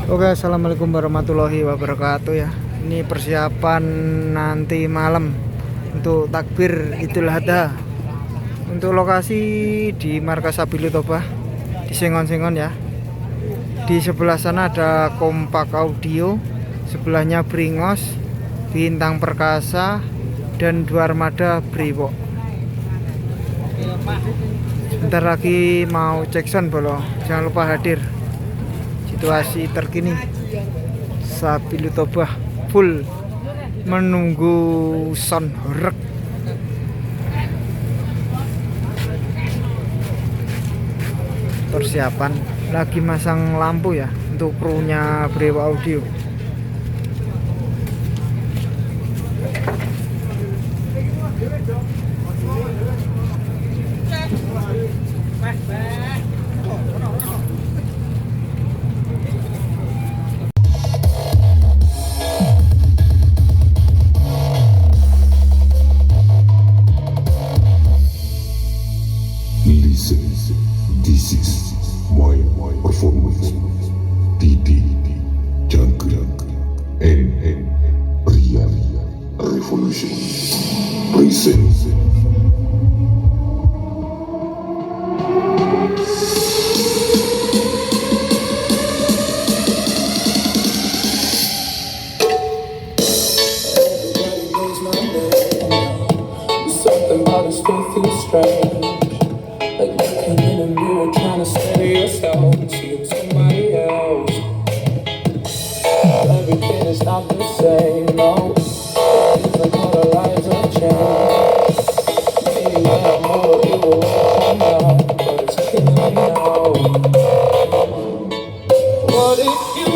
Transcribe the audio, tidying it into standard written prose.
Oke, assalamualaikum warahmatullahi wabarakatuh ya. Ini persiapan nanti malam untuk takbir Idul Adha. Untuk lokasi di markas Sabilu Toba di Sengon-Sengon ya. Di sebelah sana ada Kompak Audio, sebelahnya Bringos, Bintang Perkasa, dan dua armada Brewok. Bentar lagi mau cek sound bolo, jangan lupa hadir. Situasi terkini Sabilu Toba full menunggu sound horeg. Persiapan lagi masang lampu ya untuk krunya Brewok Audio. Listen, this is my performance. Didi, Jungle, and Ria Revolution. Present. Something about it still feels strange. Like looking in a mirror, trying to steady yourself and see somebody else. Everything is not the same, no. It feels like all the lives have changed. Maybe when I'm older, it will all come out, but it's killing me now. What if you